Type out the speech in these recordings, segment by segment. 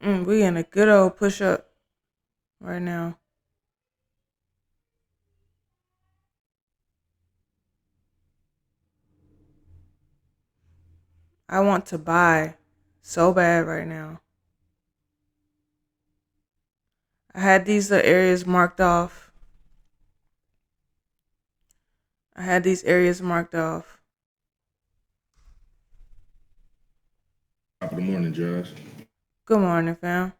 We in a good old push up right now. I want to buy so bad right now. I had these areas marked off. I had these areas marked off. Top of the morning, Josh. Good morning, fam.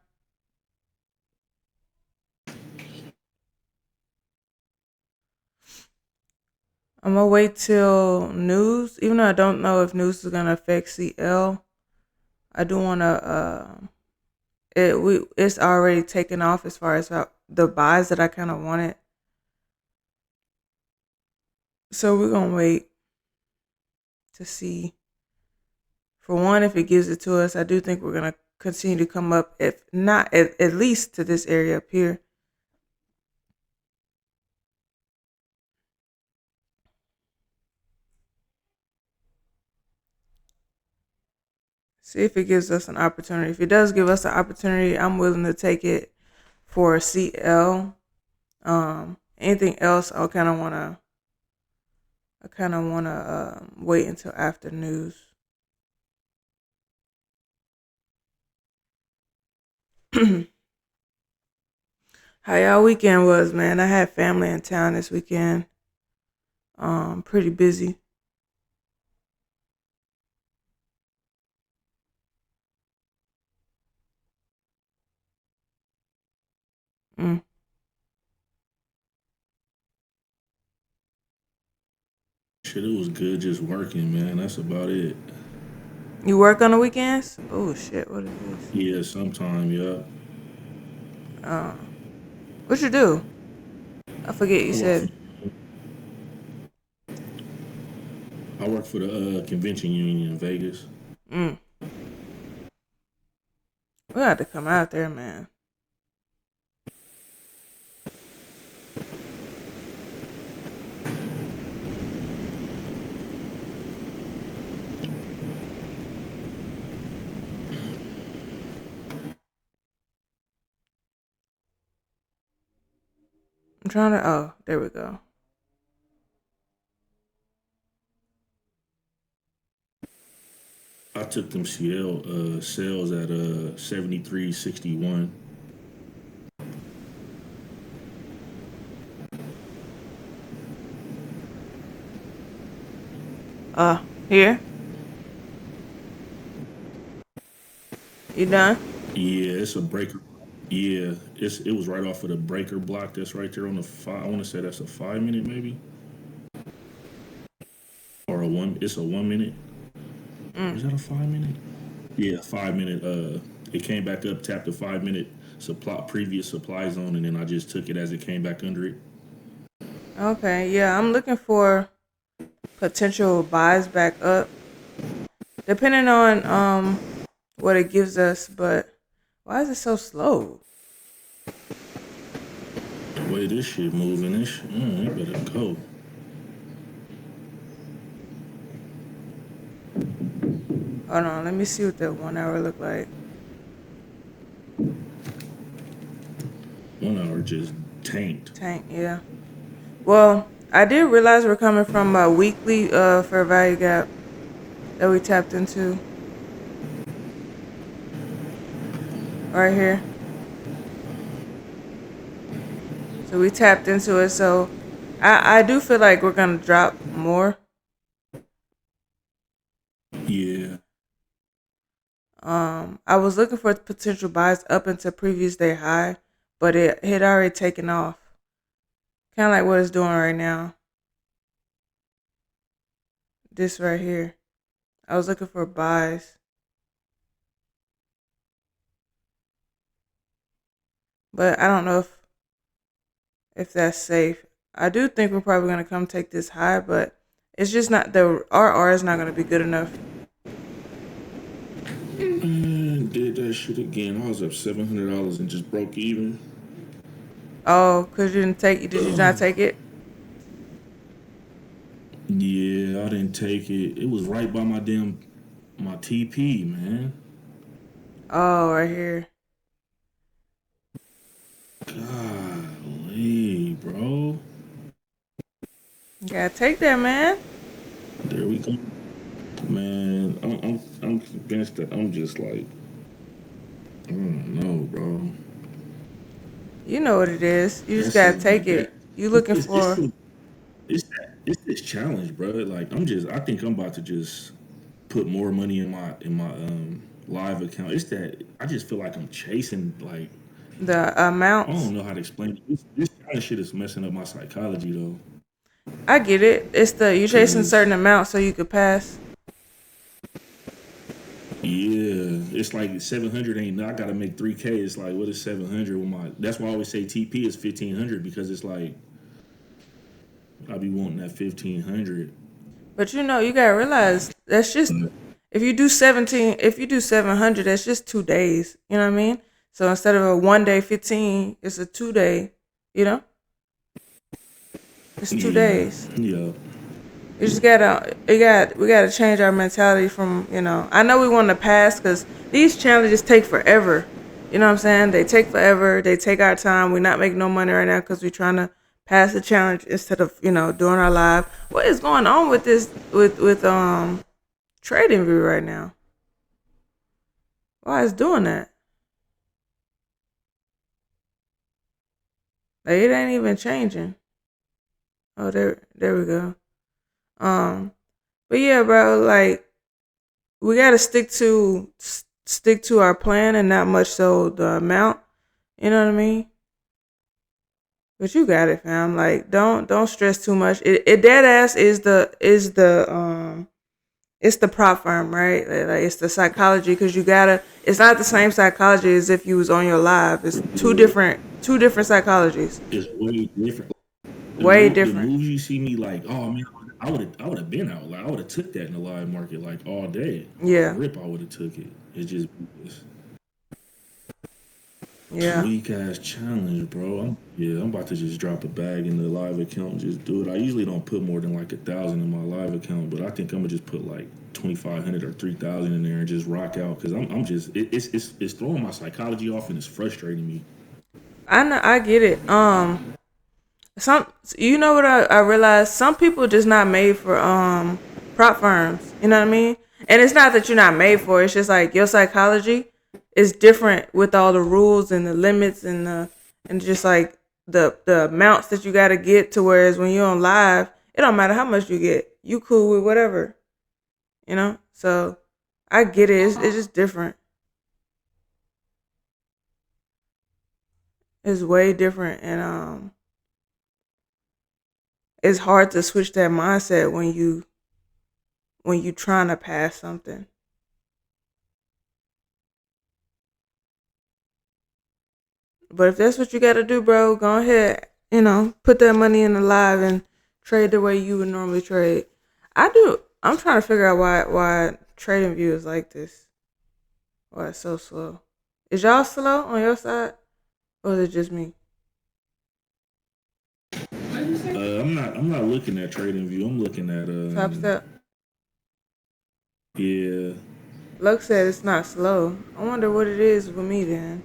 I'm gonna wait till news, even though I don't know if news is gonna affect CL. I do wanna. It's already taken off as far as the buys that I kind of wanted. So we're gonna wait to see. For one, if it gives it to us, I do think we're gonna continue to come up, if not at least to this area up here. See if it gives us an opportunity. If it does give us an opportunity, I'm willing to take it for CL. Anything else, I kind of wanna wait until after news. How y'all weekend was, man? I had family in town this weekend. Pretty busy. Mm. Shit, it was good just working, man. That's about it. You work on the weekends? Oh shit! What is this? Yeah, sometime, yeah. Uh, what you do? I forget. You I work for said. I work for the convention union in Vegas. Mm. We had to come out there, man. I'm trying to. Oh, there we go. I took them CL sales at 73.61. Here. You done? Yeah, it's a breaker. Yeah, it was right off of the breaker block that's right there on the five. I want to say that's a 5 minute maybe, or a one. It's a 1 minute. Or Mm. is that a 5 minute? Yeah, 5 minute. It came back up, tapped the 5 minute previous supply zone, and then I just took it as it came back under it. Okay. Yeah, I'm looking for potential buys back up, depending on what it gives us. But why is it so slow? The way this shit moving, it better go. Hold on. Let me see what that 1 hour look like. 1 hour just tanked. Tank. Yeah. Well, I did realize we're coming from a weekly fair value gap that we tapped into right here. So we tapped into it. So I do feel like we're gonna drop more. Yeah, I was looking for potential buys up into previous day high, but it had already taken off. Kind of like what it's doing right now. This right here. I was looking for buys, but I don't know if that's safe. I do think we're probably gonna come take this high, but it's just not the RR is not gonna be good enough. and did that shit again. I was up $700 and just broke even. Oh, cause you didn't take it. Did you not take it? Yeah, I didn't take it. It was right by my TP, man. Oh, right here. Golly, bro. You gotta take that, man. There we go. Man, I'm convinced that I'm just like, I don't know, bro. You know what it is. You just That's gotta it, take like that. it. You looking It's for it's this challenge, bro. Like I think I'm about to just put more money in my live account. It's that I just feel like I'm chasing like the I don't amounts. know how to explain it. This kind of shit is messing up my psychology though, I get it. It's the you chasing cause certain amounts so you could pass. yeah, it's like 700 ain't. I gotta make 3K. It's like what is 700 with my? That's why I always say TP is 1500 because it's like I be wanting that 1500. But you gotta realize that's just if you do 700, that's just 2 days. You know what I mean? So instead of a 1 day 15, it's a 2 day. You know, it's two Yeah, days. yeah, You just we gotta change our mentality from I know we want to pass because these challenges take forever. You know what I'm saying? They take forever. They take our time. We're not making no money right now because we're trying to pass the challenge instead of doing our live. What is going on with this with trading view right now? Why is doing that? Like, it ain't even changing. Oh, there we go. Um, but yeah, bro, like we gotta stick to our plan and not much so the amount. You know what I mean? But you got it, fam. Like don't stress too much. It dead ass is the it's the prop firm, right? Like it's the psychology because you gotta. It's not the same psychology as if you was on your live. It's two different psychologies. it's way different. Way The different. moves you see me like, oh man, I would have been out. Like I would have took that in the live market like all day, off Yeah, rip. I would have took it. It's just it's yeah. weak ass challenge, bro. I'm about to just drop a bag in the live account and just do it. I usually don't put more than like 1,000 in my live account, but I think I'm gonna just put like 2,500 or 3,000 in there and just rock out because I'm just it's throwing my psychology off and it's frustrating me. I know. I get it. Some you know what I realized some people just not made for prop firms. You know what I mean? And it's not that you're not made for it, it's just like your psychology is different with all the rules and the limits and just like the amounts that you gotta get to whereas when you're on live, it don't matter how much you get. You cool with whatever, you know? So I get it. It's just different. It's way different and it's hard to switch that mindset when you trying to pass something. But if that's what you got to do, bro, go ahead. Put that money in the live and trade the way you would normally trade. I do. I'm trying to figure out why trading view is like this. Why it's so slow. Is y'all slow on your side, or is it just me? I'm not looking at trading view. I'm looking at Top step. yeah. Luck said it's not slow. I wonder what it is with me then.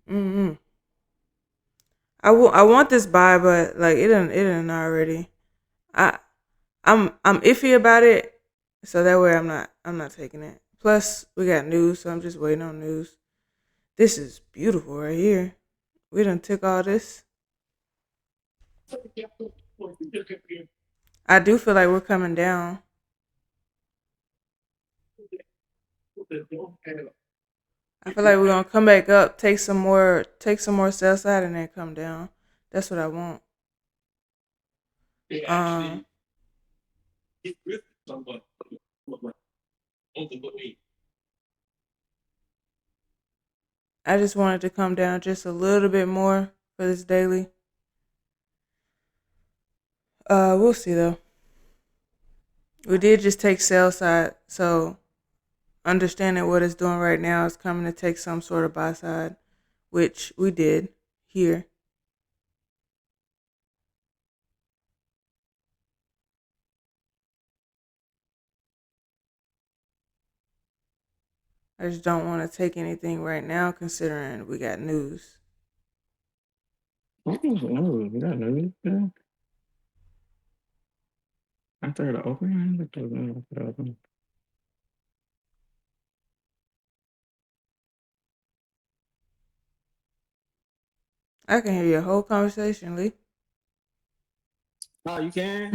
Mm-hmm. I want this buy, but like it didn't already. I I'm iffy about it, so that way I'm not taking it. Plus, we got news, so I'm just waiting on news. This is beautiful right here. We done took all this. I do feel like we're coming down. I feel like we're gonna come back up, take some more sell side, and then come down. That's what I want. Um, I just wanted to come down just a little bit more for this daily. We'll see though. We did just take sell side, so understanding what it's doing right now is coming to take some sort of buy side, which we did here. I just don't want to take anything right now, considering we got news. What was the news? You got news? Yeah. After the opening, after the opening. I can hear your whole conversation, Lee. Oh, you can?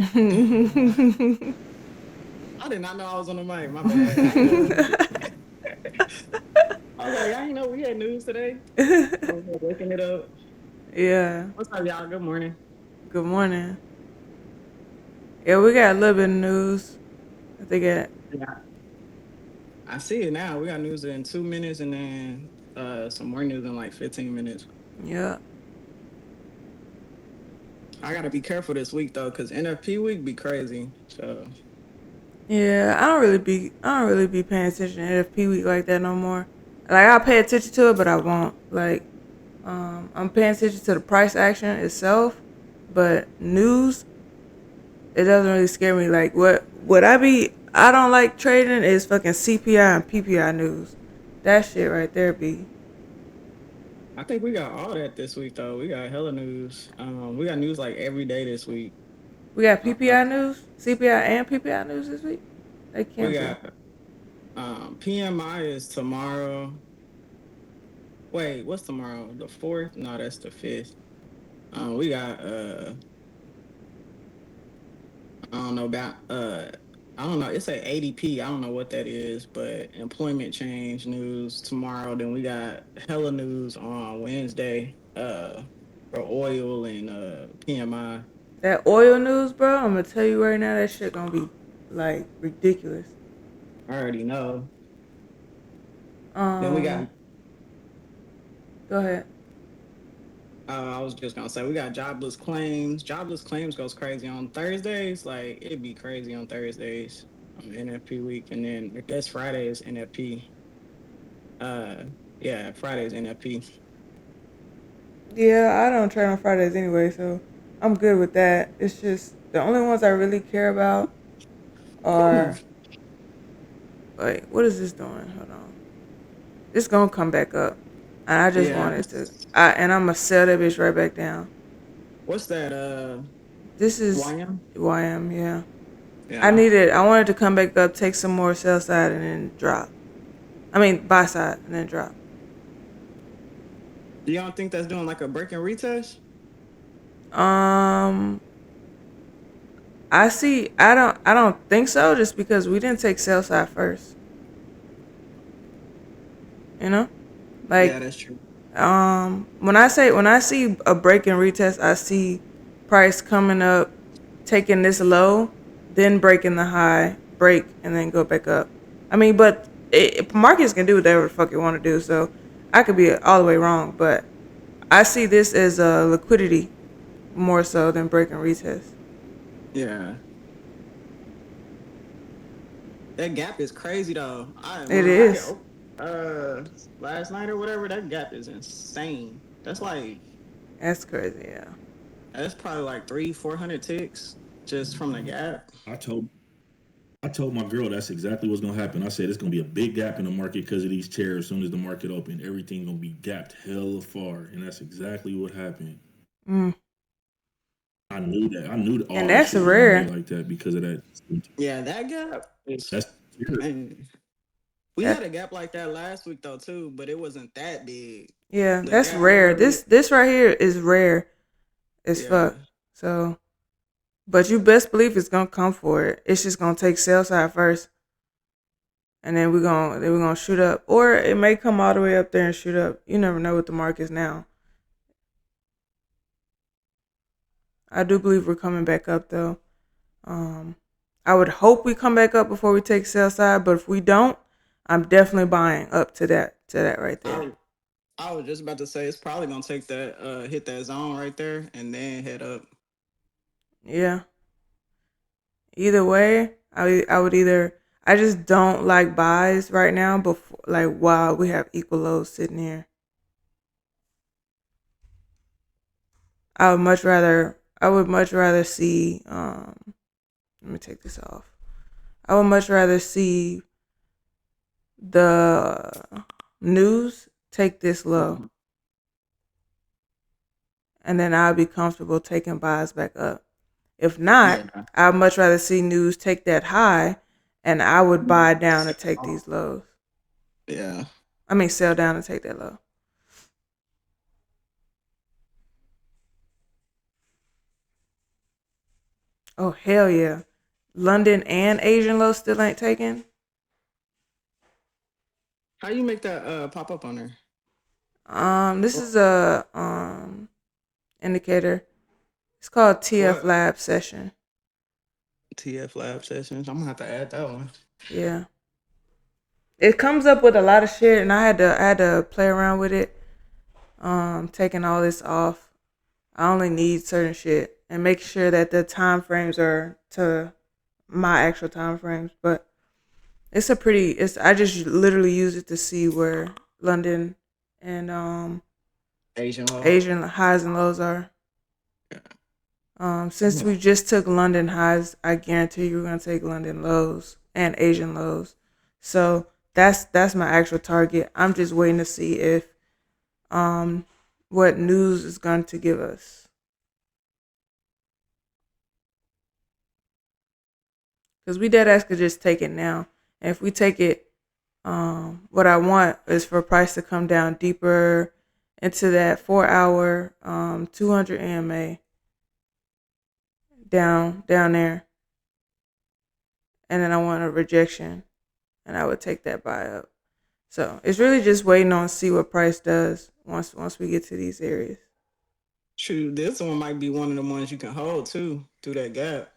I did not know I was on the mic. My bad. I ain't know. I was like, I ain't know we had news today. I was like, waking it up. Yeah. What's up, y'all? Good morning. Good morning. Yeah, we got a little bit of news. I think it. Yeah, I see it now. We got news in 2 minutes, and then some more news in like 15 minutes. Yeah. I gotta be careful this week though, cause NFP week be crazy. So Yeah, I don't really be paying attention to NFP week like that no more. Like I'll pay attention to it, but I won't. Like I'm paying attention to the price action itself, but news it doesn't really scare me. Like what I don't like trading is fucking CPI and PPI news. That shit right there be. I think we got all that this week though. We got hella news. We got news like every day this week. We got Uh, PPI news, CPI and PPI news this week. They we cancel. got PMI is tomorrow. Wait, what's tomorrow? The fourth? No, that's the fifth. We got I don't know about I don't know. It's a ADP. I don't know what that is, but employment change news tomorrow. Then we got hella news on Wednesday. For oil and PMI. That oil news, bro. I'm gonna tell you right now, that shit gonna be like ridiculous. I already know. Then we Um, got Go ahead. I was just gonna say we got jobless claims. Jobless claims goes crazy on Thursdays. Like it'd be crazy on Thursdays on NFP week, and then I guess Friday is NFP. Uh, yeah, Friday is NFP. Yeah, I don't trade on Fridays anyway, so I'm good with that. It's just the only ones I really care about Whew. are like, what is this doing? Hold on. It's gonna come back up, and I just Yeah. wanted to. And I'm gonna sell that bitch right back down. What's that? This is YM? YM. Yeah, I Yeah. needed. I wanted to come back up, take some more sell side, and then drop. I mean, buy side and then drop. You don't think that's doing like a break and retest? Um, I see. I don't think so. Just because we didn't take sell side first. You know, Yeah, like that's true. when I see a break and retest, I see price coming up, taking this low, then breaking the high, break, and then go back up. I mean, but markets can do whatever the fuck you want to do. So I could be all the way wrong, but I see this as a liquidity more so than break and retest. Yeah. That gap is crazy though. I when It the market is. last night or whatever, that gap is insane. That's crazy. Yeah. That's probably like 300-400 ticks just from the gap. I told I told my girl that's exactly what's gonna happen. I said it's gonna be a big gap in the market because of these chairs. As soon as the market opened, everything gonna be gapped hella far, and that's exactly what happened. Mm. I knew that. I knew that And all this that's shit was gonna be rare. like that because of that. Yeah, that gap is That's man. We That had a gap like that last week though too, but it wasn't that big. Yeah, The that's gap we rare. had with This right here is rare as yeah. fuck. So, but you best believe it's gonna come for it. It's just gonna take sell side first, and then we're gonna shoot up, or it may come all the way up there and shoot up. You never know what the market is now. I do believe we're coming back up though. Um, I would hope we come back up before we take sell side, but if we don't, I'm definitely buying up to that right there. I I was just about to say it's probably gonna take that hit that zone right there and then head up. Yeah. Either way, I would either I just don't like buys right now before like while we have equal lows sitting here. I would much rather see let me take this off. I would much rather see the news take this low, Mhm. and then I'll be comfortable taking buys back up. If not, Yeah. I'd much rather see news take that high, and I would buy down to take Oh, these lows. yeah. I mean, sell down and take that low. Oh hell yeah! London and Asian low still ain't taken. How you make that pop up on there? This is a indicator. It's called TF What? Lab session. TF Lab sessions. I'm gonna have to add that one. Yeah, it comes up with a lot of shit, and I had to play around with it. Taking all this off. I only need certain shit and make sure that the time frames are to my actual time frames. But it's a pretty. It's I just literally use it to see where London and Asian law. Asian highs and lows are. Yeah. Since Yeah. we just took London highs, I guarantee you we're gonna take London lows and Asian lows. So that's my actual target. I'm just waiting to see if um what news is going to give us. Because we dead ass could just take it now. And if we take it, what I want is for price to come down deeper into that 4 hour 200 AMA down there. And then I want a rejection and I would take that buy up. So it's really just waiting on see what price does once we get to these areas. Shoot, this one might be one of the ones you can hold too through that gap.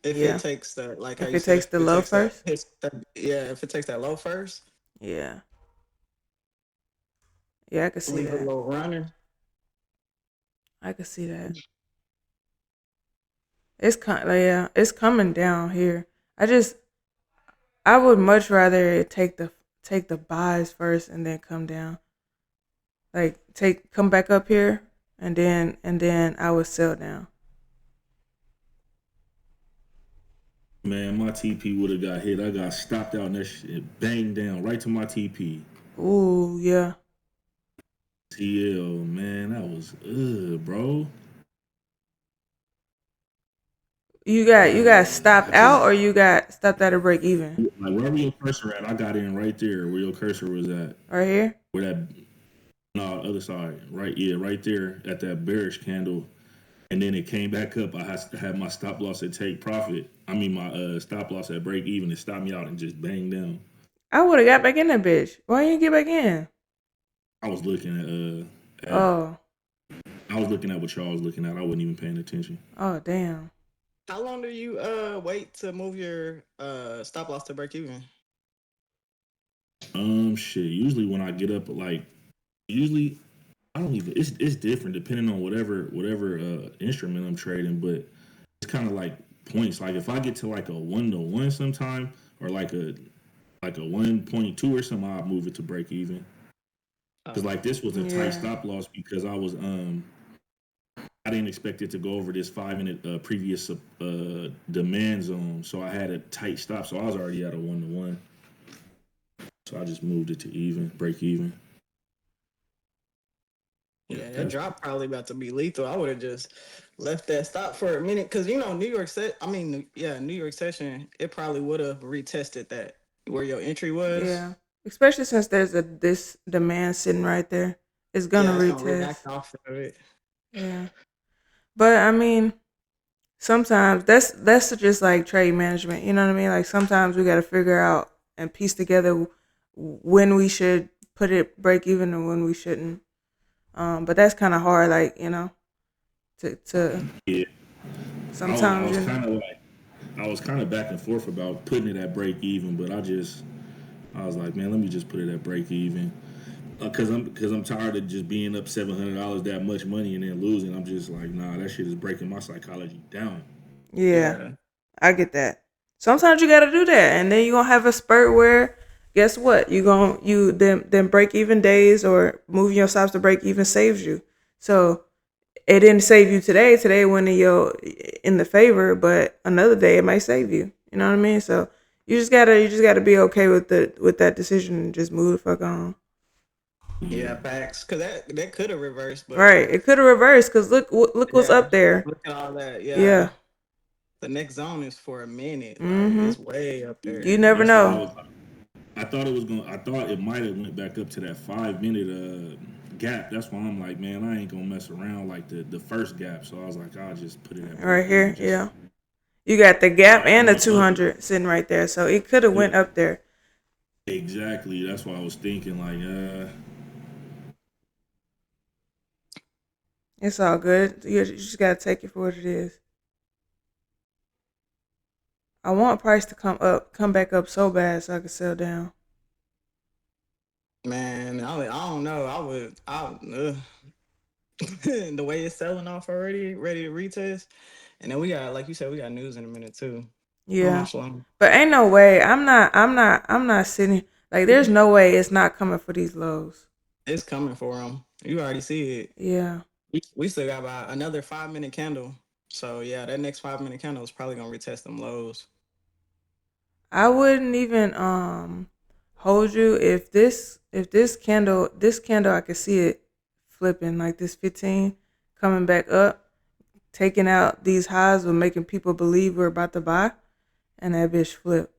If it Yeah. takes that, like how If you it said, takes if the it low takes that, first. yeah, if it takes that low first, Yeah. Yeah, I could see leave a that. little runner. I could see that. Yeah, it's coming down here. I just I would much rather take the buys first and then come down. Like take come back up here and then I would sell down. Man, my TP would have got hit. I got stopped out and that shit banged down right to my TP. Ooh, yeah. TL, man, that was bro. You got I stopped out just or you got stopped at a break even? like wherever your cursor at, I got in right there where your cursor was at. Right here? Where that no other side, right? Yeah, right there at that bearish candle, and then it came back up. I had my stop loss at take profit. I mean my stop loss at break even. It stopped me out and just banged down. I would have got back in that bitch. Why you get back in? I was looking at Oh. I was looking at what y'all was looking at. I wasn't even paying attention. Oh damn. How long do you wait to move your stop loss to break even? Shit. Usually when I get up, like usually I don't even. It's different depending on whatever instrument I'm trading, but it's kind of like points. Like if I get to like a 1-to-1 sometime, or like a 1.2 or something, I'll move it to break even. Because like this was a tight Yeah. stop loss because I didn't expect it to go over this 5 minute previous demand zone, so I had a tight stop. So I was already at a 1-to-1. So I just moved it to even, break even. Yeah, Yeah, that that's drop probably about to be lethal. I would have just left that stop for a minute because New York set. I mean, yeah, New York session. It probably would have retested that where your entry was. Yeah. Especially since there's a this demand sitting right there. It's gonna Yeah, it's gonna react retest. off of it. Yeah. But I mean, sometimes that's just like trade management. You know what I mean? Like sometimes we got to figure out and piece together when we should put it break even and when we shouldn't. But that's kind of hard. Like to yeah. I sometimes was kind of like I was kind of back and forth about putting it at break even, but I was like, man, let me just put it at break even, because I'm tired of just being up $700 that much money and then losing. I'm just like, nah, that shit is breaking my psychology down. yeah, Yeah, I get that. Sometimes you got to do that, and then you gonna have a spurt where guess what? You then break even days or moving your stops to break even saves you. So it didn't save you today. Today went in the favor, but another day it might save you. You know what I mean? So You just gotta be okay with that decision and just move the fuck on. Yeah, Yeah. facts. Cause that could have reversed, but Right. It could have reversed because look what's yeah, up there. look at all that. Yeah, Yeah. the next zone is for a minute. Like Mm-hmm. it's way up You there. never That's why know. I thought it was gonna. I thought it might have went back up to that 5 minute gap. That's why I'm like, man, I ain't gonna mess around like the first gap. So I was like, I'll just put it at Right break even. here. Just Yeah. You got the gap stop and the going up. 200 sitting right there, so it could have Yeah, went up there. exactly. That's why I was thinking like, It's all good. You just gotta take it for what it is. I want price to come back up so bad so I can sell down. Man, I don't know. The way it's selling off already, ready to retest. And then we got, like you said, we got news in a minute too. How Yeah, much longer? but ain't no way. I'm not sitting. Like, there's no way it's not coming for these lows. It's coming for them. You already see it. Yeah, We still got about another 5 minute candle. So yeah, that next 5 minute candle is probably gonna retest them lows. I wouldn't even hold you if this candle I could see it flipping like this 15 coming back up, taking out these highs, with making people believe we're about to buy, and that bitch flip.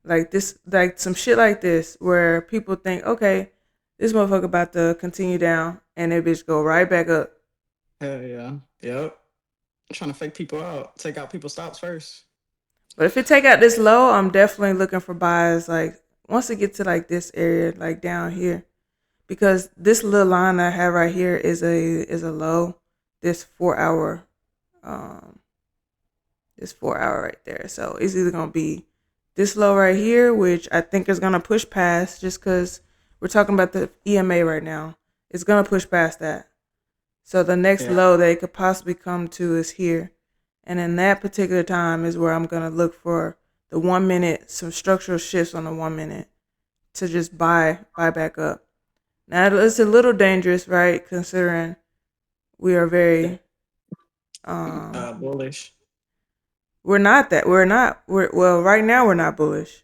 Like this, like some shit like this, where people think, okay, this motherfucker about to continue down, and that bitch go right back up. Hell yeah. Yep. Trying to fake people out. Take out people's stops first. But if it take out this low, I'm definitely looking for buys. Like once it get to like this area, like down here, because this little line I have right here is a low. This 4 hour, um, this 4 hour right there. So it's either gonna be this low right here, which I think is gonna push past, just because we're talking about the EMA right now. It's gonna push past that. So the next Yeah. low that it could possibly come to is here. And in that particular time is where I'm gonna look for the 1 minute, some structural shifts on the 1 minute to just buy back up. Now it's a little dangerous, right? Considering we are very Bullish. we're well right now we're not bullish.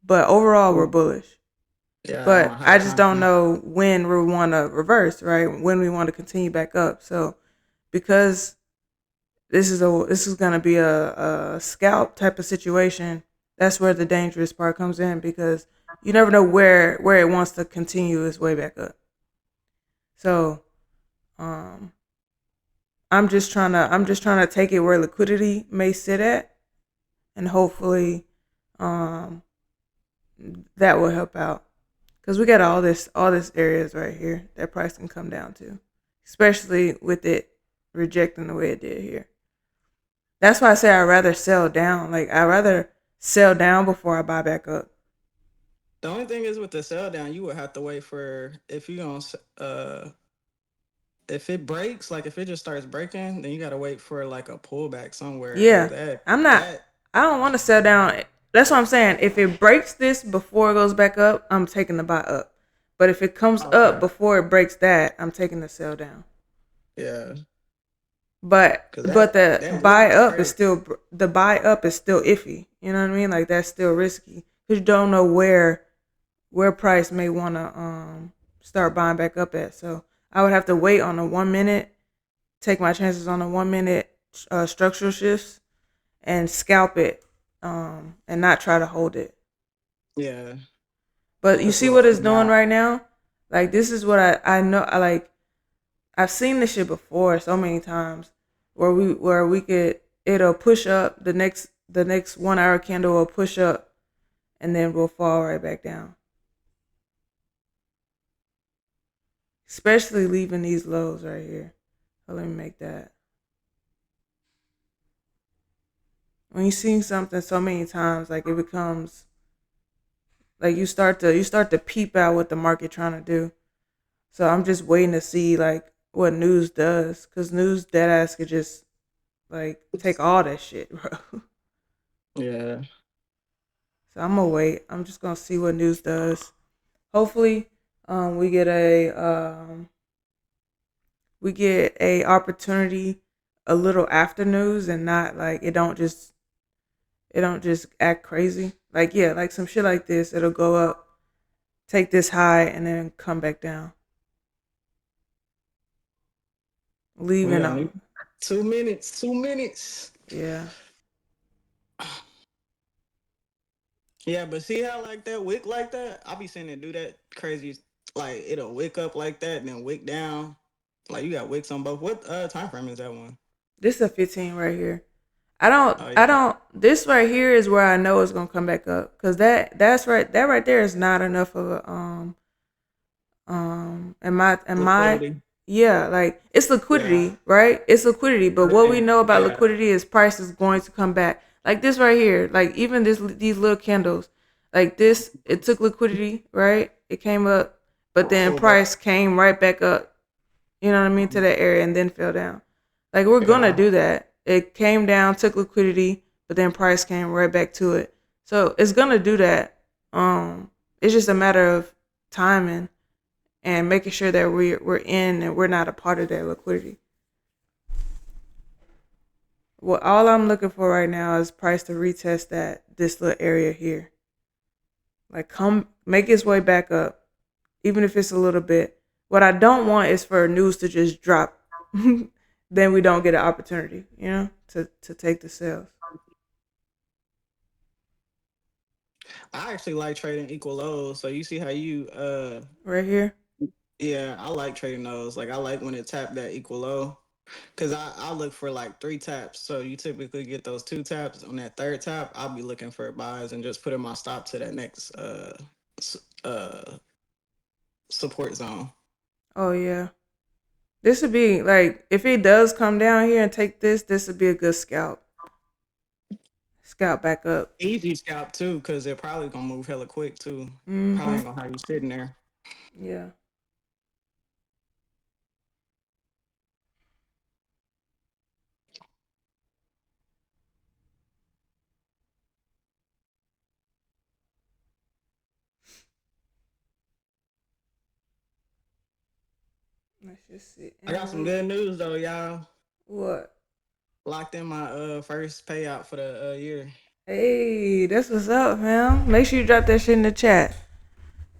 But overall we're bullish. Yeah, on a But higher I just time don't frame. know when we want to reverse, right? When we want to continue back up. So because this is gonna be a scalp type of situation. That's where the dangerous part comes in, because you never know where it wants to continue its way back up. So um, I'm just trying to take it where liquidity may sit at, and hopefully um, that will help out, because we got all this areas right here that price can come down to, especially with it rejecting the way it did here. That's why I say I'd rather sell down. Like, I'd rather sell down before I buy back up. The only thing is with the sell down, you would have to wait for if you gonna if it breaks, like if it just starts breaking, then you gotta wait for like a pullback somewhere, and Yeah, that I'm not. that I don't want to sell down. That's what I'm saying. If it breaks this before it goes back up, I'm taking the buy up. But if it comes up okay, before it breaks that, I'm taking the sell down. yeah, But because but the that move buy was up is crazy. still iffy. You know what I mean? Like, that's still risky because you don't know where price may want to start buying back up at. So I would have to wait on a 1 minute, take my chances on a 1 minute structural shifts, and scalp it, and not try to hold it. Yeah, But you that's see what what it's freaked me doing out. right now? Like, this is what I know. I've seen this shit before so many times, where we could, it'll push up, the next 1 hour candle will push up, and then we'll fall right back down. Especially leaving these lows right here. So let me make that. When you see something so many times, like, it becomes like you start to peep out what the market trying to do. So I'm just waiting to see like what news does, cause news dead ass could just like take all that shit, bro. Yeah, So I'm gonna wait. I'm just gonna see what news does. Hopefully, we get a opportunity a little after news, and not like It don't just act crazy. Like yeah, like some shit like this, it'll go up, take this high, and then come back down, We leaving only them. 2 minutes. 2 minutes. Yeah, Yeah, but see how like that wick like that? I be seeing it do that crazy. Like it'll wick up like that and then wick down. Like you got wicks on both. What time frame is that one? this is a 15 right here. I don't. Oh I yeah, don't. This right here is where I know it's gonna come back up because that's right. That right there is not enough of a in my liquidity. yeah, like it's Yeah, liquidity, right? It's liquidity, but what we yeah, know about yeah. liquidity is price is going to come back. Like this right here, like even these little candles, like this, it took liquidity, right? It came up, but then Pull back. price came right back up. You know what I mean, to Mhm. that area and then fell down. Like we're gonna Yeah, do that. It came down, took liquidity, but then price came right back to it. So it's gonna do that. It's just a matter of timing and making sure that we're in and we're not a part of that liquidity. Well, all I'm looking for right now is price to retest that this little area here. Like come make its way back up, even if it's a little bit. What I don't want is for news to just drop. Then we don't get an opportunity, to take the sales. I actually like trading equal lows. So you see how you Right here. yeah, I like trading those. Like I like when it tapped that equal low. Cause I look for like 3 taps. So you typically get those 2 taps. On that third tap, I'll be looking for buys and just putting my stop to that next uh support zone. Oh yeah. This would be like if it does come down here and take this, this would be a good scalp. Scalp back up. Easy scalp too, cause they're probably gonna move hella quick too. Probably Mm-hmm. ain't gonna have you sitting there. Yeah. Let's just see. I got some And good news though, y'all. what? Locked in my first payout for the year. Hey, that's what's up, man. Make sure you drop that shit in the chat.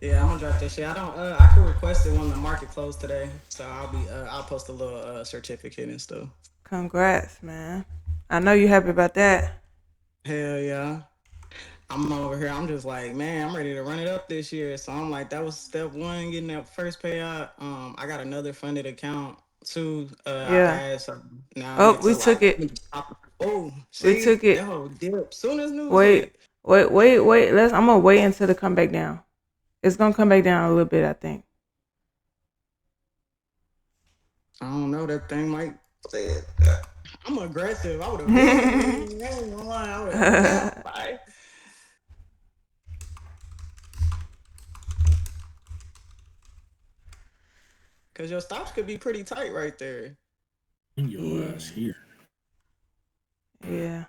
Yeah, I'm gonna drop that shit. I don't. I could request it when the market closed today, so I'll post a little certificate and stuff. Congrats, man. I know you happy about that. Hell yeah. I'm over here. I'm just like, man, I'm ready to run it up this year. So I'm like, that was step one, getting that first payout. I got another funded account too. I Yeah. had so now I Oh, get we to took like, it. oh, We see took that it. whole dip. Soon as news Wait, hit, wait. I'm gonna wait until it come back down. It's gonna come back down a little bit, I think. I don't know. That thing might say it. I'm aggressive. I would have been in. I ain't gonna lie. I would have been out. Bye. Cause your stops could be pretty tight right there. Bring your Yeah. ass here. Yeah.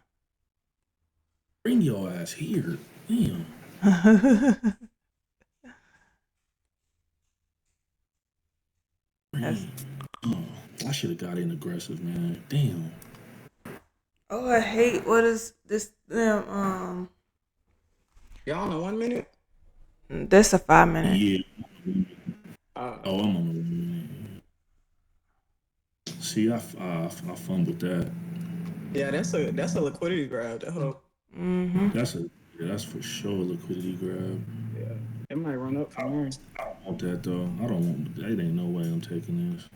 Bring your ass here. Damn. That's, Man. Oh, I should have got in aggressive, man. Damn. oh, I hate what is this? Y'all on the 1 minute? That's a 5 minute. Yeah. Uh, Oh, I'm on the 1 minute. See, I fumbled that. yeah, that's a liquidity grab. That whole Mm-hmm. That's for sure a liquidity grab. yeah, it might run up from there. I don't want that though. I don't want. It ain't no way I'm taking this.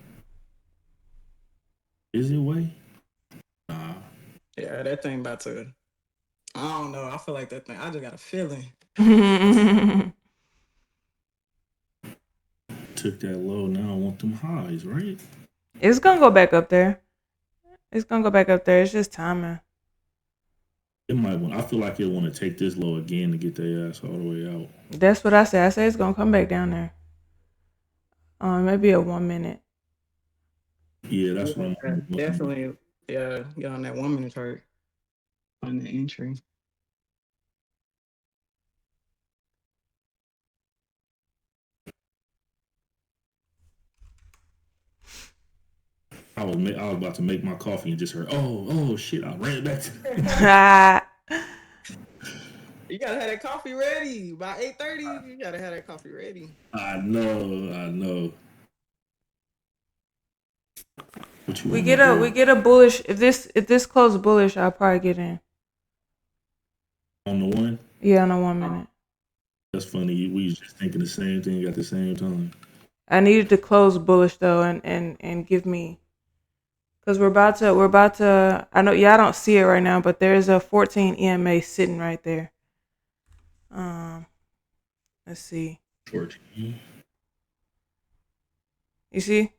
Is it way? Nah. Yeah, that thing about to. I don't know. I feel like that thing. I just got a feeling. Took that low. Now I want them highs, right? It's gonna go back up there. It's gonna go back up there. It's just timing. It might want. I feel like it want to take this low again to get their ass all the way out. That's what I said. I said it's gonna come back down there. Maybe a 1 minute. Yeah, that's what Yeah, I'm looking. definitely. Yeah, get on that 1 minute chart on the entry. I was about to make my coffee and just heard, oh shit! I ran back. To gotta have that coffee ready by 8:30. You gotta have that coffee ready. I know. What you We want to get a do we get a bullish. If this close bullish, I'll probably get in. on the one? Yeah, on a 1 minute. That's funny. We was just thinking the same thing at the same time. I needed to close bullish though, and give me, because we're about to. I know y'all don't see it right now, but there's a 14 EMA sitting right there. Um, let's see. 14. You see?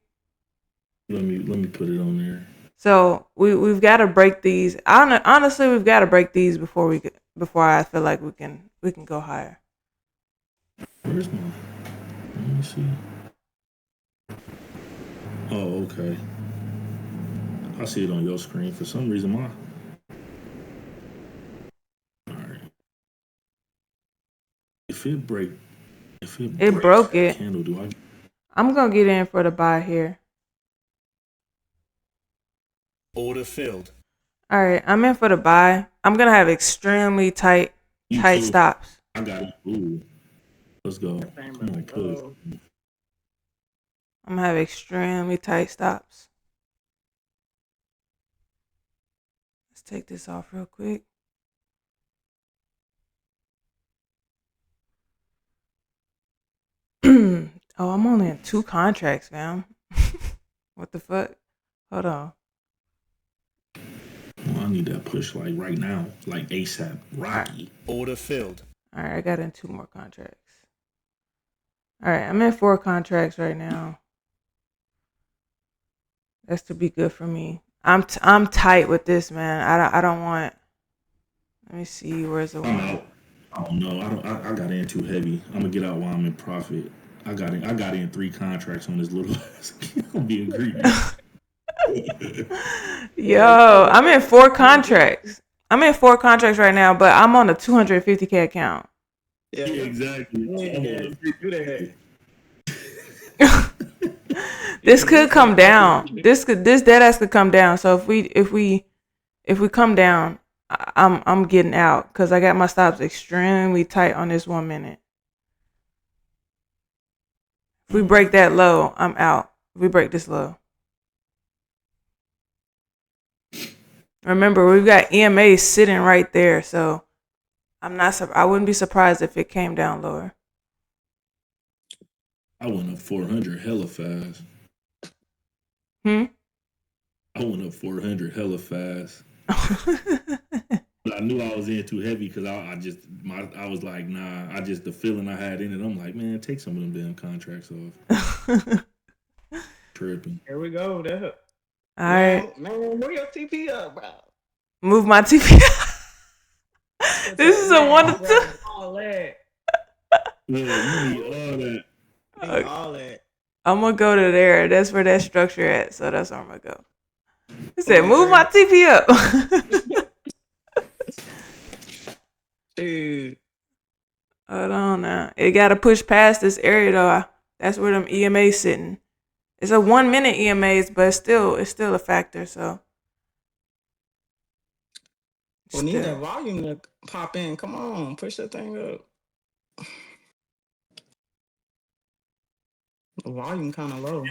Let me put it on there. So we've got to break these. Honestly, we've got to break these before I feel like we can go higher. Where's my? Let me see. Oh, okay. I see it on your screen. For some reason, my. All right. If it break, if it It breaks broke that it. candle, do I? I'm gonna get in for the buy here. Order filled. All right, I'm in for the buy. I'm gonna have extremely tight You tight too. stops. I got it. Ooh, let's go. That thing Come about to on, push. go. I'm gonna have extremely tight stops. Let's take this off real quick. Oh, I'm only in 2 contracts, fam. What the fuck? Hold on. Well, I need that push like right now, like ASAP. All right. Rocky. Order filled. All right, I got in 2 more contracts. All right, I'm in 4 contracts right now. That's to be good for me. I'm tight with this, man. I don't want. Let me see. Where's the I'm one? out. I don't know. I don't. I got in too heavy. I'm gonna get out while I'm in profit. I got in 3 contracts on this little. I'm being greedy. Yo, I'm in 4 contracts. I'm in 4 contracts right now, but I'm on a 250K account. Yeah, Yeah, exactly. I'm yeah, on do that. This could come down. This dead ass could come down. So if we come down, I'm getting out because I got my stops extremely tight on this 1 minute. If we break that low, I'm out. If we break this low. Remember, we've got EMA sitting right there, so I wouldn't be surprised if it came down lower. I went up 400 hella fast. Hmm. I went up 400 hella fast. But I knew I was in too heavy because I was like, nah. The feeling I had in it. I'm like, man, take some of them damn contracts off. Tripping. Here we go. That All right, man, where your TP up, bro? move my TP. What's This up, is a one man? to two. All that. Yeah, you need all that. Need all that. I'm gonna go to there. That's where that structure at. So that's where I'm gonna go. He said, Okay, "Move my great. TP up." Dude. Hold on now. It gotta push past this area though. That's where them EMAs sitting. It's a 1 minute EMAs, but it's still a factor. So We need that still. volume to pop in. Come on, push that thing up. The volume kind of low.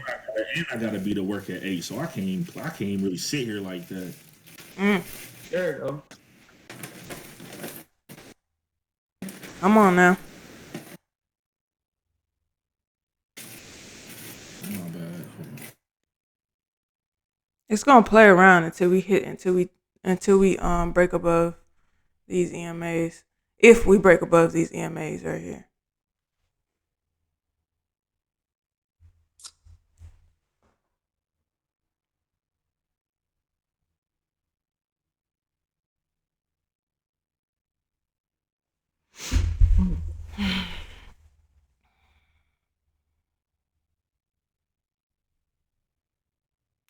And I gotta be to work at 8, so I can't even really sit here like that. Mm, There you go. come on now. My bad. It's gonna play around until we break above these EMAs. If we break above these EMAs right here.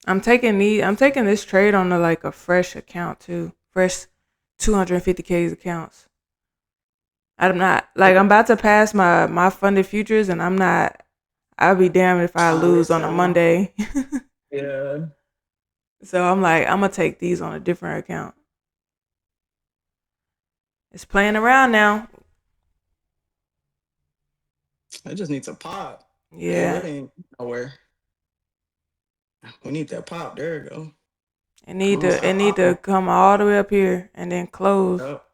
I'm taking this trade on a fresh account too. Fresh 250K accounts. I'm not I'm about to pass my funded futures and I'm not. I'll be damned if I lose on a Monday. Yeah. So I'm gonna take these on a different account. It's playing around now. It just needs a pop. It Yeah. really ain't nowhere. We need that pop. There we go. Come on, It stop need to popping. come all the way up here and then close. Yep.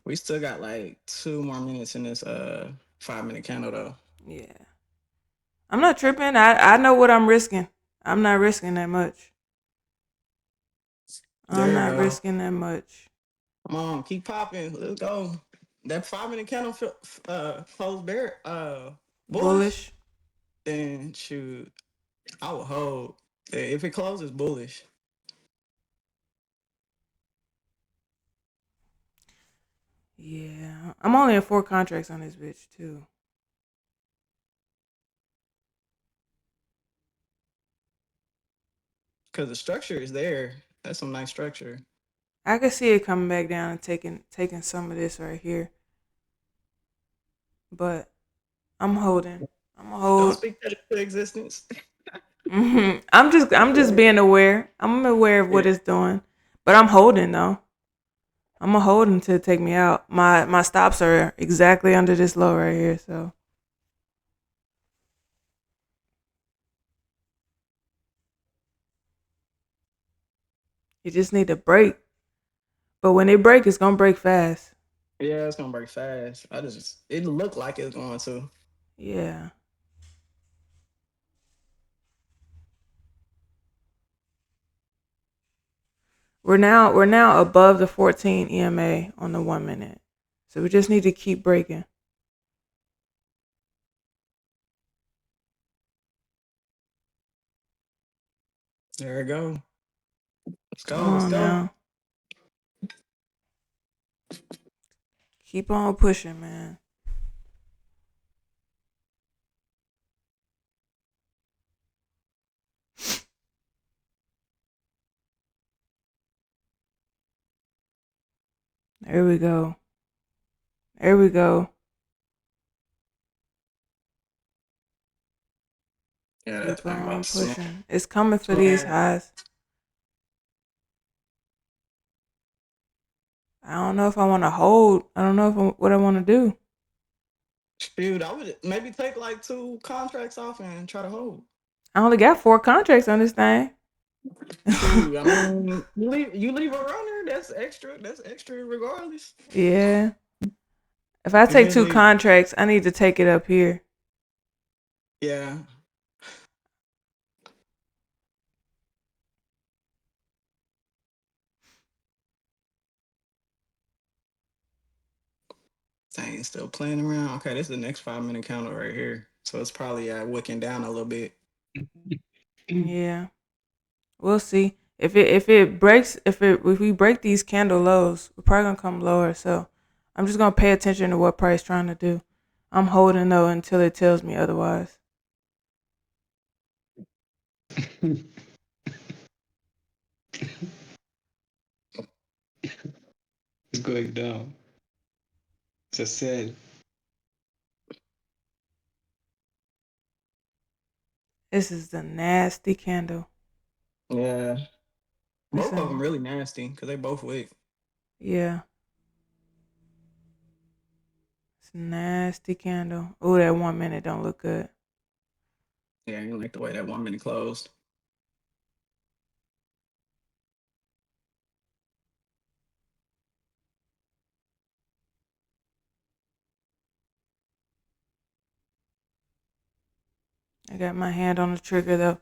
We still got like 2 more minutes in this 5 minute candle though. Yeah. I'm not tripping. I know what I'm risking. I'm not risking that much. I'm There you not go. risking that much. Come on, keep popping. Let's go. That 5 minute candle closed bear bullish. Bullish. Then shoot, I will hold. If it closes bullish. Yeah. I'm only in 4 contracts on this bitch too. Cause the structure is there. That's some nice structure. I can see it coming back down and taking some of this right here. But I'm holding. I'm gonna Don't hold. speak that into existence. I'm just being aware. I'm aware of what Yeah. it's doing. But I'm holding though. I'm gonna hold until it take me out. My stops are exactly under this low right here, so you just need to break. But when it break, it's gonna break fast. Yeah, it's gonna break fast. It looked like it's going to. Yeah. We're now above the 14 EMA on the 1 minute. So we just need to keep breaking. There we go. Let's Come go. Let's on go. now. Keep on pushing, man. There we go. There we go. Yeah, that Keep thing on about soon. pushing. It's coming for these Yeah. highs. I don't know if I want to hold. I don't know what I want to do. Shoot, I would maybe take like 2 contracts off and try to hold. I only got 4 contracts on this thing. Shoot, I mean, you leave a runner. That's extra. That's extra, regardless. Yeah. If I take two Eventually, contracts, I need to take it up here. yeah. Dang, still playing around. Okay, this is the next 5 minute counter right here. So it's probably wicking down a little bit. Yeah. We'll see. If we break these candle lows, we're probably gonna come lower. So I'm just gonna pay attention to what price trying to do. I'm holding though until it tells me otherwise. It's going down. It's a sell. This is the nasty candle. Yeah. Both of them Listen, really nasty because they both wick. yeah, it's a nasty candle. Oh, that 1 minute don't look good. Yeah, I didn't like the way that 1 minute closed. I got my hand on the trigger though.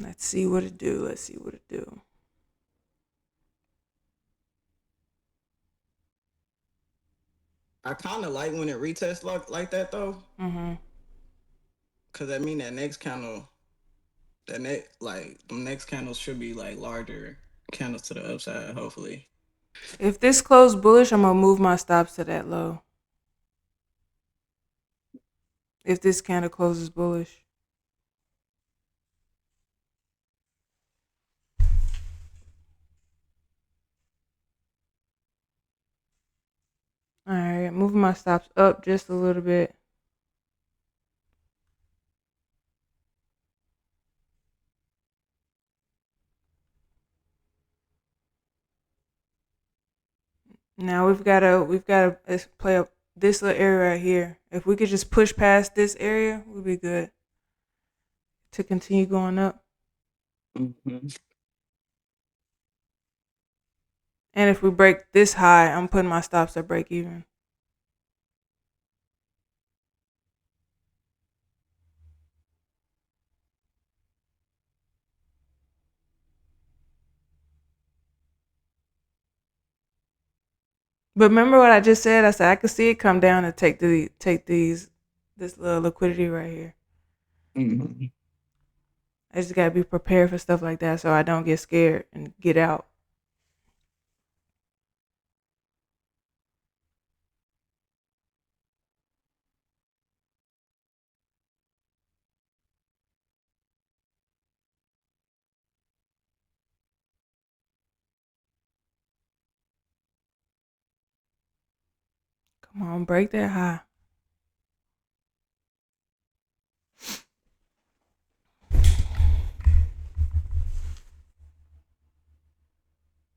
Let's see what it do. Let's see what it do. I kind of like when it retests like that though, Mhm. because that mean that next candle, the next candles should be like larger candles to the upside. Hopefully. If this closed bullish, I'm gonna move my stops to that low. If this candle closes bullish. All right, moving my stops up just a little bit. Now we've gotta play up this little area right here. If we could just push past this area, we'd be good to continue going up. Hmm. And if we break this high, I'm putting my stops at break even. But remember what I just said? I said I could see it come down and take these this little liquidity right here. Hmm. I just gotta be prepared for stuff like that so I don't get scared and get out. Come on, break that high.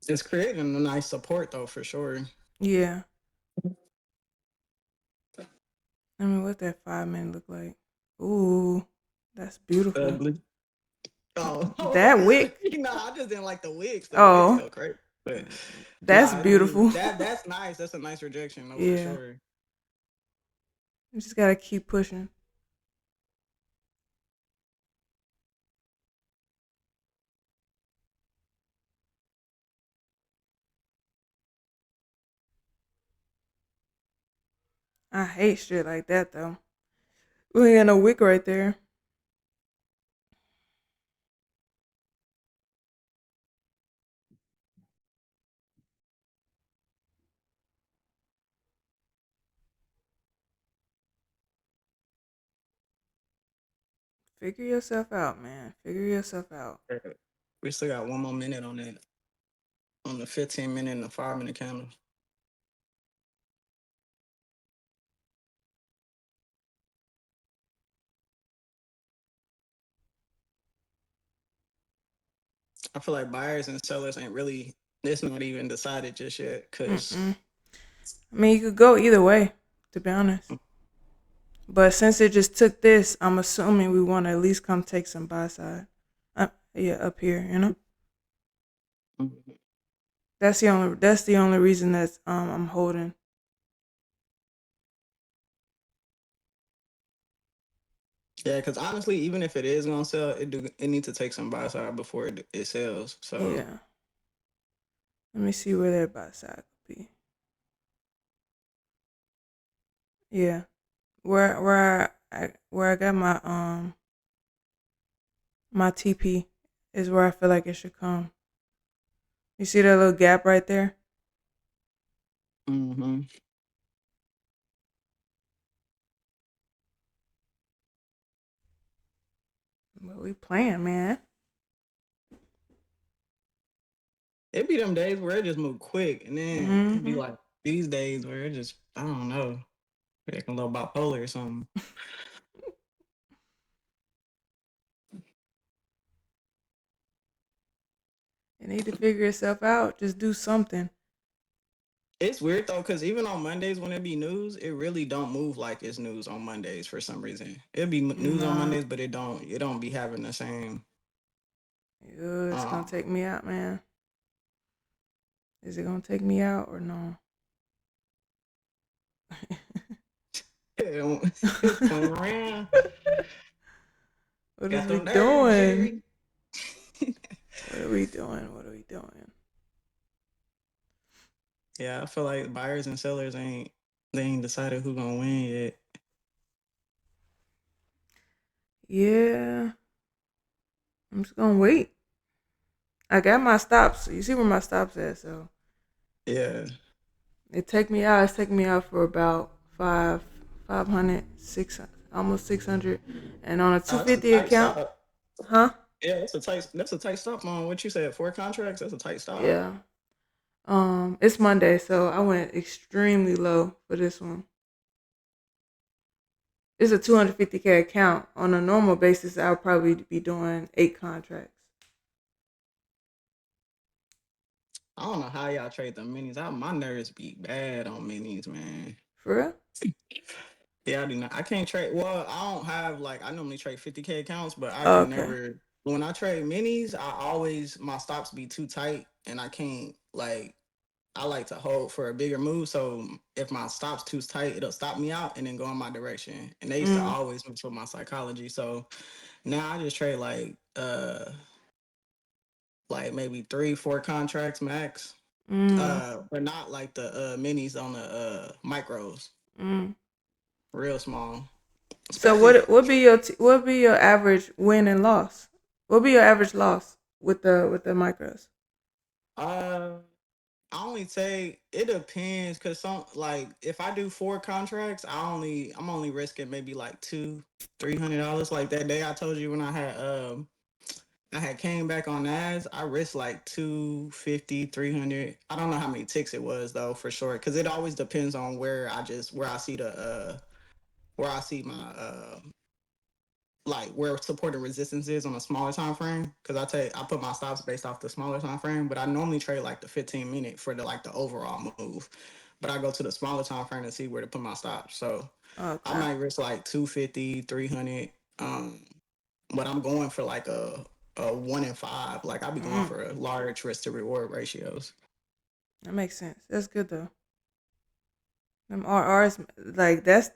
It's creating a nice support though, for sure. Yeah. I mean, what that 5 minute look like? Ooh, that's beautiful. Ugly. Oh, That wick. I just didn't like the wigs. The wigs Oh, go crazy. But that's I mean beautiful. that's nice. That's a nice rejection though, for Yeah, sure. you just gotta keep pushing. I hate shit like that though. We ain't got no wick right there. Figure yourself out, man. Figure yourself out. We still got one more minute on the 15 minute and the 5 minute candle. I feel like buyers and sellers ain't really. It's not even decided just yet, cause Mm-mm. I mean, you could go either way, to be honest. But since it just took this, I'm assuming we want to at least come take some buy side. Yeah, up here, you know. That's the only reason that's I'm holding. yeah, cause honestly, even if it is gonna sell, it needs to take some buy side before it sells. So Yeah. Let me see where that buy side could be. Yeah. Where I got my TP is where I feel like it should come. You see that little gap right there? hmm But we playing, man. it be them days where it just move quick, and then it be Mm-hmm. like these days where it just I don't know, like a little bipolar or something. You need to figure yourself out. Just do something. It's weird though, cause even on Mondays when it be news, it really don't move like it's news on Mondays for some reason. It'll be news on Nah. Mondays, but it don't be having the same. It's gonna Um, take me out, man. Is it gonna take me out or no? it's playing around. What is Got we them nerves, doing? Jerry. What are we doing? What are we doing? Yeah, I feel like buyers and sellers ain't decided who gonna win yet. Yeah, I'm just gonna wait. I got my stops. You see where my stops at, so Yeah, it take me out. It's taking me out for about 500, 600, almost 600, and on a two that's a fifty tight account, stop. huh? Yeah, that's a tight stop on what you said. 4 contracts. That's a tight stop. Yeah. It's Monday, so I went extremely low for this one. It's a 250K account. On a normal basis, I'll probably be doing 8 contracts. I don't know how y'all trade the minis. My nerves be bad on minis, man. For real? Yeah, I do not. I can't trade. Well, I don't have like I normally trade 50K accounts, but I Oh, can okay. never. When I trade minis, I always my stops be too tight, and I can't like. I like to hold for a bigger move, so if my stop's too tight, it'll stop me out and then go in my direction. And they used to Mm, always mess with my psychology. So now I just trade like maybe 3, 4 contracts max. mm, But not like the minis on the micros, mm. real small. So Especially what be your average win and loss? What be your average loss with the micros? uh I only take it depends because some like if I do 4 contracts, I'm only risking maybe like $200-300. Like that day I told you when I had came back on NAS, I risked like 250, 300. I don't know how many ticks it was though for sure. Cause it always depends on where I see where I see my like where support and resistance is on a smaller time frame. Because I put my stops based off the smaller time frame, but I normally trade like the 15 minute for the overall move. But I go to the smaller time frame to see where to put my stops. So I Okay. might risk like 250, 300. But I'm going for like a 1 in 5. Like I'll be going Mm, for a large risk to reward ratios. that makes sense. That's good though. Them RRs, like that's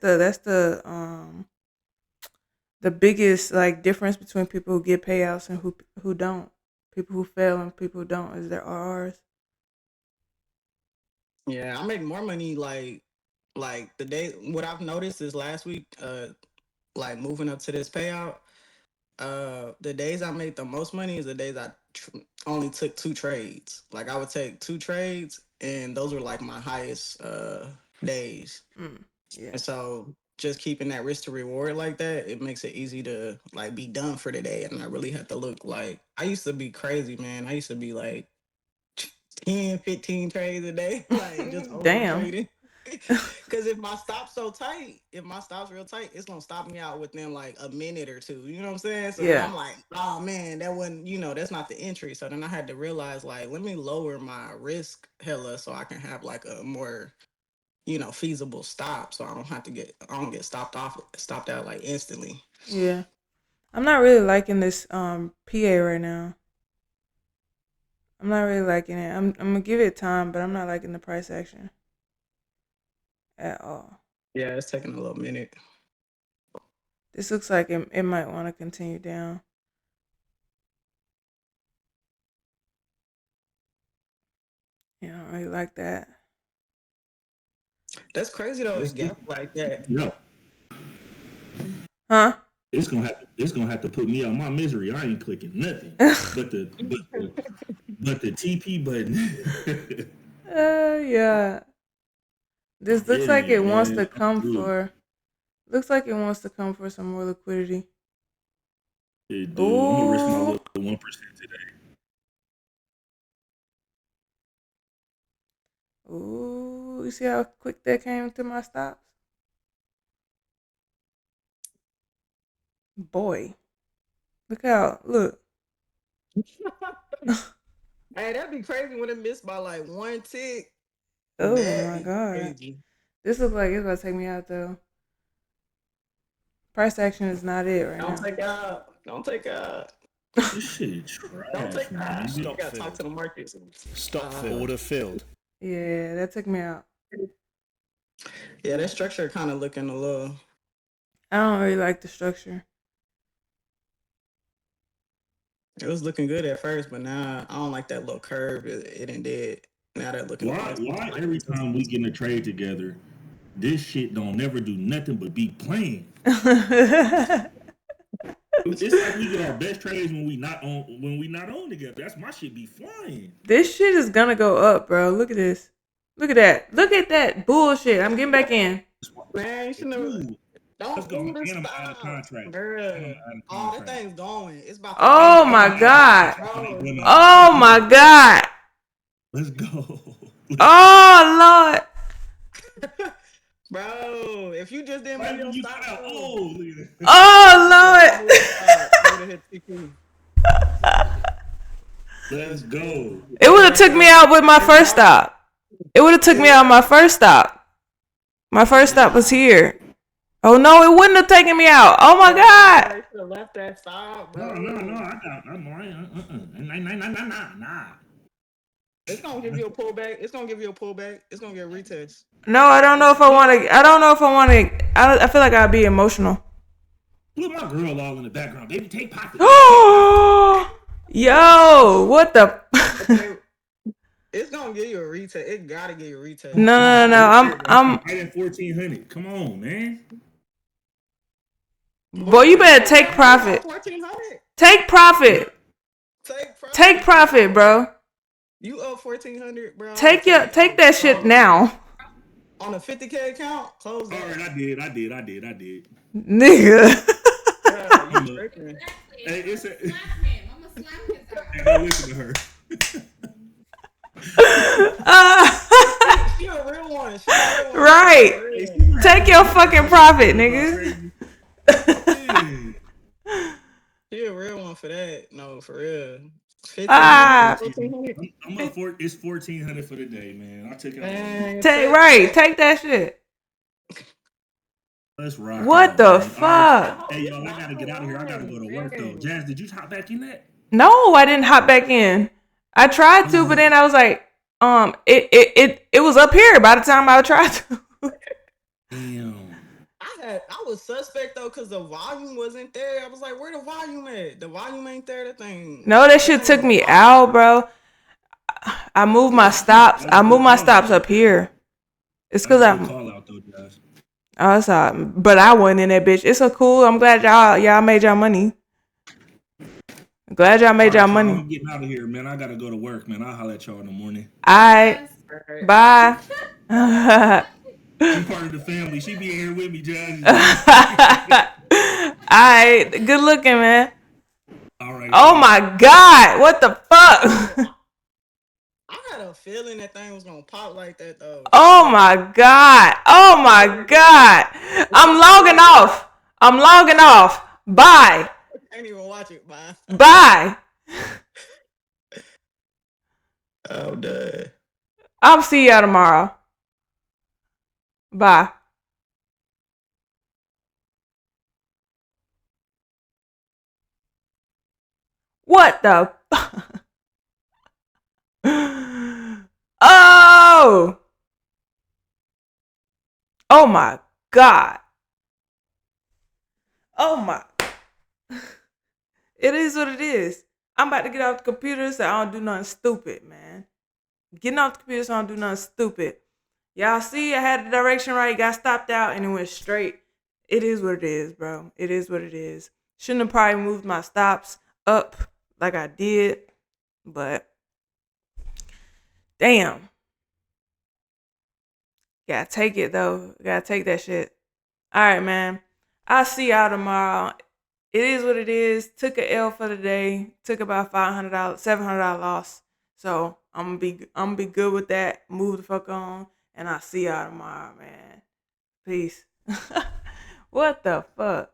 the biggest like difference between people who get payouts and who don't. People who fail and people who don't is their RRs. Yeah, I make more money like the day what I've noticed is last week, like moving up to this payout. The days I made the most money is the days only took 2 trades. Like I would take 2 trades, and those were like my highest days. Mm, yeah. And so just keeping that risk to reward like that, it makes it easy to like be done for the day, and I really have to look like I used to be crazy, man. I used to be like 10, 15 trades a day, like just over Damn. trading. Cause if my stop's real tight, it's gonna stop me out within like a minute or two. You know what I'm saying? So then Yeah. I'm like, oh man, that wasn't, that's not the entry. So then I had to realize like, let me lower my risk hella so I can have like a more, feasible stop. So I don't get stopped out like instantly. Yeah. I'm not really liking this PA right now. I'm not really liking it. I'm gonna give it time, but I'm not liking the price action at all. Yeah, it's taking a little minute. This looks like it might want to continue down. Yeah, I don't really like that. That's crazy though, It's, it gap like that. yeah, Huh? it's gonna have to put me out my misery. I ain't clicking nothing. But the TP button. Yeah. This looks Get like it, it wants man. to come Do it. for. Looks like it wants to come for some more liquidity. It do. I'm gonna risk my Ooh. little 1% today. Ooh. You see how quick that came to my stops? Boy. Look how. Look. Hey, that'd be crazy when it missed by like 1 tick. Oh That'd my be god. crazy. This looks like it's gonna take me out though. Price action is not it right Don't now. take out. Don't take out. This shit Don't trash, take my out. nigga. You Stop gotta talk to filled. the market. Stop Uh, filled. Order filled. Yeah, that took me out. yeah, that structure kind of looking a little. I don't really like the structure. It was looking good at first, but now I don't like that little curve. It ain't dead. Now that looking Why almost why like every it's time we get in a trade together, this shit don't never do nothing but be playing. It's like we get our best trades when we not on together. That's my shit be flying. This shit is gonna go up, bro. Look at this. Look at that. Look at that bullshit. I'm getting back in. man. You should never. Ooh, let's Don't go. do And this I'm out of stop, contract. And I'm bruh. out of Oh, that contract. thing's going. It's about to Oh go. And my I'm out of god. contract. And I'm Bro, it's going about to up. Oh my go. god. Let's go. Let's go. Oh lord. Bro, if you just didn't move Right your when you got stop out, though, oh, look at that. if you just Oh didn't move your stop, you would have hit TP. lord. Let's go. It would have took me out with my first stop. It would have took me out my first stop. My first stop was here. Oh no, it wouldn't have taken me out. Oh my god. I should have left that stop, bro. No. Nah. It's gonna give you a pullback. It's gonna give you a pullback. It's gonna get a retest. No, I don't know if I want to. I don't know if I want to. I feel like I'd be emotional. Look, my girl all in the background. Baby, take pocket. Yo, what the? It's gonna give you a retest. It gotta give you a retest. No. I'm. Right at 1400. Come on, man. Boy, you better take profit. 1400. Take profit. Take profit, bro. You up 1400, bro. Take that shit now. On a 50K account, close that. All right, I did. Nigga. Yeah, you tripping. Hey, it's a. I'm gonna slap his ass. Hey, don't listen to her. She a real one. Right. Take your fucking profit, nigga. She a real one for that. No, for real. 15, Ah. 1400. I'm up for it's 1400 for the day, man. I took it. Man, Take that shit. Let's rock. What out, the man. fuck? Right. Hey, yo, I gotta get out of here. I gotta go to work though. Jazz, did you hop back in that? No, I didn't hop back in. I tried to, but then I was like, it was up here by the time I tried to. Damn. I was suspect though because the volume wasn't there. I was like, where the volume at? The volume ain't there. The thing. No, that shit took me out, bro. I moved my stops. Up here. It's because I'm. Call out though, Jazz. Oh, it's all, but I wasn't in that bitch. It's so cool. I'm glad y'all made y'all money. Glad y'all made y'all money. I'm getting out of here, man. I gotta go to work, man. I'll holler at y'all in the morning. Alright. Bye. She's part of the family. She be here with me, Jazz. Alright. Good looking, man. All right. Oh my god. What the fuck? I had a feeling that thing was gonna pop like that though. Oh my god. Oh my god. I'm logging off. Bye. I can't even watch it, man. Bye. I'm done. I'll see y'all tomorrow. Bye. What the? Oh! Oh my god. Oh my. It is what it is. I'm about to get off the computer so I don't do nothing stupid, man. Getting off the computer so I don't do nothing stupid. Y'all see, I had the direction right, got stopped out, and it went straight. It is what it is, bro. It is what it is. Shouldn't have probably moved my stops up like I did, but damn. Gotta take it, though. Gotta take that shit. All right, man. I'll see y'all tomorrow. It is what it is. Took a L for the day. Took about $500, $700 loss. So I'm gonna be good with that. Move the fuck on, and I'll see y'all tomorrow, man. Peace. What the fuck?